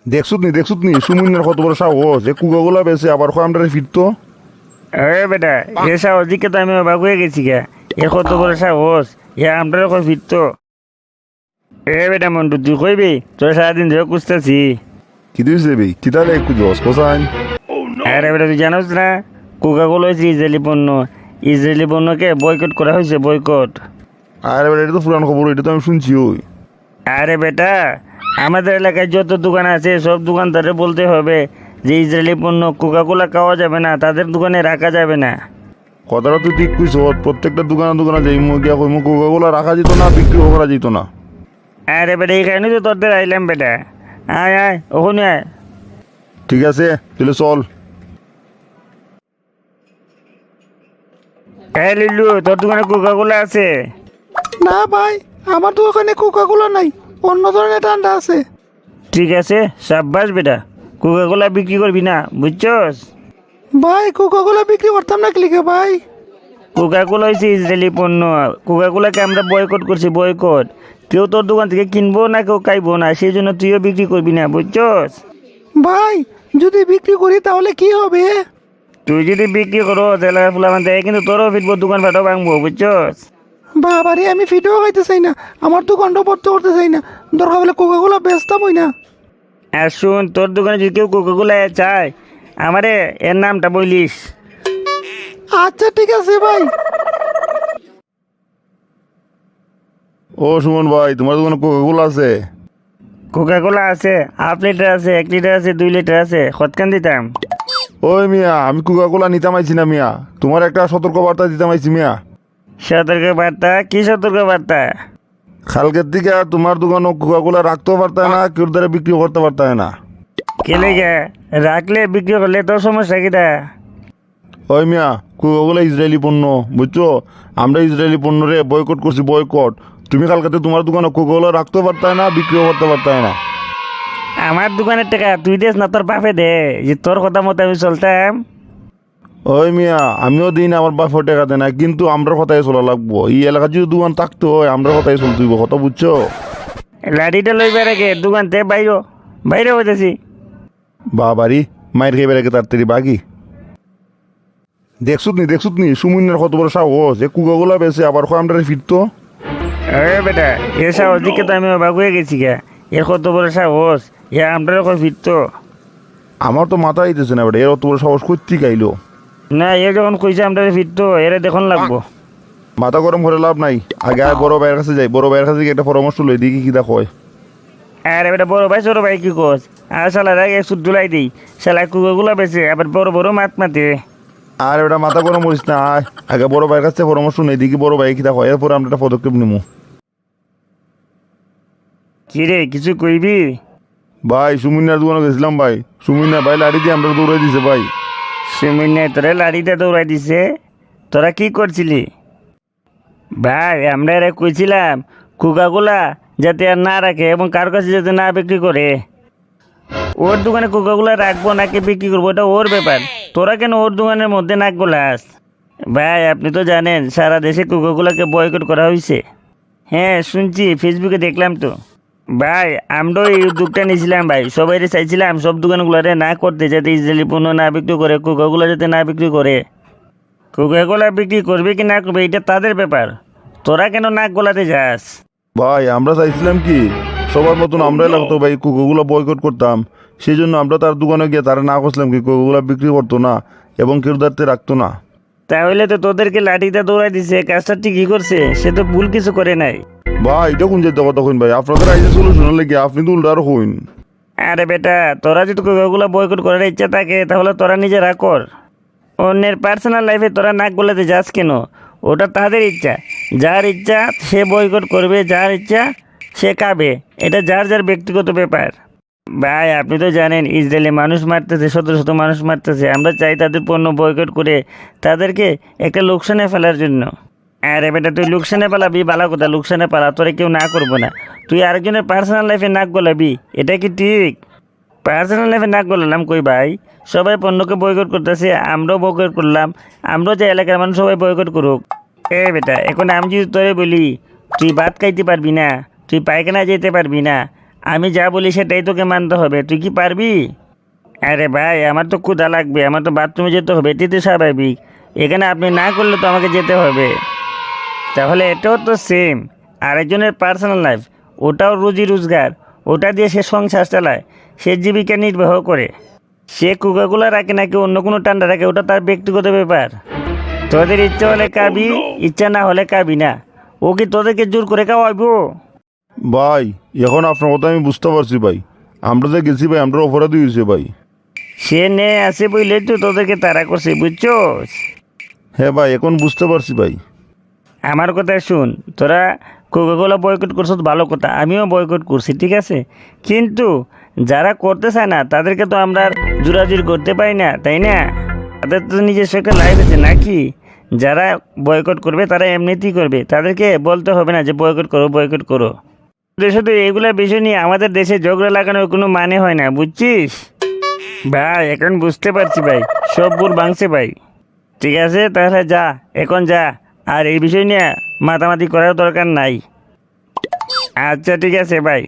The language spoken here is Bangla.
দেখছুত নি সুমিনের কত বড় সাহস যে কুকাগুলা বেছে আবার আমরা ফিরতো। এ বেটা এ সাহস দিকে তো আমি অবাক হয়ে গেছি গা। এ কত বড় সাহস, এ আমরা এখন ফিরতো। এ বেটা মন্টু তুই কইবি তোর সারাদিন ধরে খুঁজতেছি। কি দিয়েছে বে কি তাহলে একটু জস কোসাইন। আরে বেটা তুই জানোস না কোকাকোলা হয়েছে ইসরায়েলি পণ্য। ইসরায়েলি পণ্যকে বয়কট করা হয়েছে, বয়কট। আরে বেটা এটা তো পুরান খবর, এটা তো আমি শুনছি ওই। আরে বেটা আমাদের এলাকায় যত দোকান আছে সব দোকানদারে বলতে হবে যে ইসরায়েলি পণ্য কোকাকোলা খাওয়া যাবে না, তাদের দোকানে রাখা যাবে না। কথাটা তুই ঠিক কইছ, প্রত্যেকটা দোকানে যাই গিয়া কই কোকাগুলা রাখা যেত না, বিক্রি করা যেত না। আরে বেটা এই কারণে তো তোদের আইলাম বেটা। আয় আয় ওখানে আয়। ঠিক আছে তাহলে চল। হ্যাঁ লিল্লু, তোর দোকানে কোকাকোলা আছে? না ভাই, আমার তো ওখানে কোকাকোলা নাই, অন্য ধরনের ঠান্ডা আছে। ঠিক আছে, সাব্বাস বেটা। কোকাকোলা বিক্রি করবি না, বুঝছস? ভাই কোকাকোলা বিক্রি করতাম না ক্লিকে ভাই। কোকাকোলা হয়েছে ইসরায়েলি পণ্য। কোকাকোলাকে আমরা বয়কট করছি, বয়কট। কেউ তোর দোকান থেকে কিনবো না, কেউ খাইবো না, সেই জন্য তুইও বিক্রি করবি না, বুঝছস? ভাই যদি বিক্রি করি তাহলে কি হবে? তুই যদি বিক্রি করো তাহলে ফুলামান দেয় কিন্তু তোরও ফিরবো, দোকান ফাটো ভাঙবো, বুঝছস? বাবারে আমি ফিটেও খাইতে চাই না, আমার দোকানটা বন্ধ করতে চাই না, দরকার হলে কোকাকোলা বেচতাম হই না। আর শুন, তোর দোকানে যদি কেউ কোকাকোলা চায় আমারে এর নামটা বলিস। আচ্ছা ঠিক আছে ভাই। ও সুমন ভাই, তোমার দোকানে কোকাগুলা আছে? কোকাকোলা আছে, 1/2 লিটার আছে, 1 লিটার আছে, 2 লিটার আছে, কতখান দিতাম? ওই মিয়া, আমি কোকাগুলা নিতাম আইছি না মিয়া, তোমার একটা সতর্ক বার্তা দিতাম আইছি মিয়া। সতর্ক বার্তা? কি সতর্ক বার্তা? কালকের দিকে তোমার দোকানে কোকাগুলা রাখতেও পারতায় না, কেউ দ্বারা বিক্রি করতে পারতায় না। কে লেগে রাখলে বিক্রি করলে তোর সমস্যা কিটা? ওই মিয়া, কোকাগুলা ইসরায়েলি পণ্য, বুঝছো? আমরা ইসরায়েলি পণ্য রে বয়কট করছি, বয়কট। তুমি কালকাতে তোমার দোকানে কোকাগুলা রাখতেও পারতায় না, বিক্রিও করতে পারতায় না। আমার দোকানের টাকা তুই দেস না, তোর বাপে দে, যে তোর কথা মতো আমি চলতাম। ওই মিয়া, আমিও দিই না, আমার বাপের টাকা দেয় না, কিন্তু আমরা কথাই চলা লাগবো। এই এলাকার যদি দোকান থাকতো হয়, আমরা কথাই চলতে হইব, কথা বুঝছো? লাঠিটা লইবে রেখে দোকান থেকে বাইরো, বাইরে হইতেছি। বাবারি, মায়ের খেয়ে বেড়ে তাড়াতাড়ি বাকি। দেখছুত নি সুমিনের কত বড় সাহস যে কুকাগুলা বেছে আবার আমরা ফিরতো। আরে বেটা এ সাহস দিকে তো আমি অবাক হয়ে গেছি গা। এ কত বড় সাহস, এ আমরা এখন ফিরতো। আমার তো মাথা আইতেছে না বেটা, এর অত বড় সাহস করতে গাইলো। না, এ যখন কইছে আমরা ফিরতো, এরা দেখুন লাগবো। মাথা গরম করে লাভ নাই, আগে আয় বড় ভাইয়ের কাছে যাই, বড় ভাইয়ের কাছে গিয়ে একটা পরামর্শ লই দেখি কি দা কয়। আরে বেটা বড় ভাই ছোট ভাই কি কোস? আর শালার আগে সুদ দুলাই দিই, শালা কুকুরগুলা বেছে আবার বড় বড় মাত মাতে। আর বেটা মাথা গরম করিস না, আয় আগে বড় ভাইয়ের কাছে পরামর্শ নেই দেখি বড় ভাই কি দা কয়, এরপরে আমরা একটা পদক্ষেপ নিবো। কি রে কিছু কইবি? ভাই সুমিনার দোকানে গেছিলাম ভাই, সুমিনা ভাই লাড়ি দিয়ে আমরা দৌড়াই দিছে ভাই। সুমিনে তোরা লাড়িতে দৌড়াই দিছে, তোরা কি করছিলি? ভাই আমরা এরা কইছিলাম কোকাকোলা যাতে আর না রাখে এবং কার কাছে যাতে না বিক্রি করে। ওর দোকানে কোকাকোলা রাখবো নাকি বিক্রি করবো এটা ওর ব্যাপার, তোরা কেন ওর দোকানের মধ্যে নাক গোলাস? ভাই আপনি তো জানেন সারা দেশে কোকাকোলাকে বয়কট করা হয়েছে। হ্যাঁ শুনছি, ফেসবুকে দেখলাম তো। ভাই আমরাও এই উদ্যোগটা নিয়েছিলাম ভাই, সবাই চাইছিলাম সব দোকানগুলোরে না করতে, যাতে ইসরায়েলি পণ্য না বিক্রি করে, কোকাকোলা যাতে না বিক্রি করে। কোকাকোলা বিক্রি করবে কি না করবে এটা তাদের ব্যাপার, তোরা কেন নাক গলাতে যাস? ভাই আমরা চাইছিলাম কি সবার মতন আমরা লাগতো ভাই কোকাগুলো বয়কট করতাম, সেই জন্য আমরা তার দোকানে গিয়ে তারা না করছিলাম কি কোকাগুলো বিক্রি করতো না এবং কেউ দাঁড়তে রাখতো না। তাহলে তো তোদেরকে লাঠিতে দৌড়াই দিছে, কাজটা ঠিকই করছে, সে তো ভুল কিছু করে নাই। ভাই এটা কোন যেতে কথা কইন ভাই, আপনাদের আইসে সলিউশন লেগে আপনি তো উল্টা আরো কইন। আরে বেটা তোরা যদি কোকাকোলা বয়কট করার ইচ্ছা থাকে তাহলে তোরা নিজেরা কর, অন্যের পার্সোনাল লাইফে তোরা নাক গলাতে যাস কেন? ওটা তাদের ইচ্ছা, যার ইচ্ছা সে বয়কট করবে, যার ইচ্ছা সে খাবে, এটা যার যার ব্যক্তিগত ব্যাপার। ভাই আপনি তো জানেন ইসরায়েলে মানুষ মারতেছে, শত শত মানুষ মারতেছে, আমরা চাই তাদের পণ্য বয়কট করে তাদেরকে একটা লোকসানে ফেলার জন্য। আরে বেটা তুই লোকসানে পালাবি ভালো কথা, লোকসানে পালা, তোরে কেউ না করবো না, তুই আরেকজনের পার্সোনাল লাইফে নাক গলাবি, এটা কি ঠিক? পার্সোনাল লাইফে নাক গলালাম কই ভাই? সবাই পণ্যকে বয়কট করতেছে, আমরাও বয়কট করলাম, আমরাও যে এলাকার মানুষ সবাই বয়কট করুক। এ বেটা এখন আমি যদি তোরে বলি তুই ভাত খাইতে পারবি না, তুই পায়খানা যেতে পারবি না, আমি যা বলি সেটাই তোকে মানতে হবে, তুই কি পারবি? আরে ভাই, আমার তো ক্ষুধা লাগবে, আমার তো বাথরুমে যেতে হবে, এটি তো স্বাভাবিক। এখানে আপনি না করলে তো আমাকে যেতে হবে। তাহলে এটাও তো সেম, আরেকজনের পার্সোনাল লাইফ, ওটাও রুজি রোজগার, ওটা দিয়ে সে সংসার চালায়, সে জীবিকা নির্বাহ করে। সে কোকাকোলা রাখে নাকি অন্য কোনো ঠান্ডা রাখে, ওটা তার ব্যক্তিগত ব্যাপার। তোদের ইচ্ছা হলে খাবি, ইচ্ছা না হলে খাবি না। ও কি তোদেরকে জোর করে খাওয়াইবো? ভাই এখন আপনার কথা আমি বুঝতে পারছি ভাই, আমরা যে গেছি ভাই আমরা অপরাধী হয়েছে ভাই। সে নে আসে বইলে তো তোদেরকে তাড়া করছে, বুঝছোস? হ্যাঁ ভাই এখন বুঝতে পারছি ভাই। আমার কথা শুন, তোরা কোকাকোলা বয়কট করছিস ভালো কথা, আমিও বয়কট করছি, ঠিক আছে। কিন্তু যারা করতে চায় না তাদেরকে তো আমরা আর জোরাজুরি করতে পারি না, তাই না? তাদের তো নিজস্ব একটা লাইফ আছে নাকি? যারা বয়কট করবে তারা এমনিতেই করবে, তাদেরকে বলতে হবে না যে বয়কট করো বয়কট করো। শুধু এগুলা বিষয় নিয়ে আমাদের দেশে ঝগড়া লাগানোর কোনো মানে হয় না, বুঝছিস? ভাই এখন বুঝতে পারছি ভাই, সব ভুল ভাঙছে ভাই। ঠিক আছে তাহলে যা, এখন যা, আর এই বিষয় নিয়ে মাতামাতি করার দরকার নাই। আচ্ছা ঠিক আছে ভাই।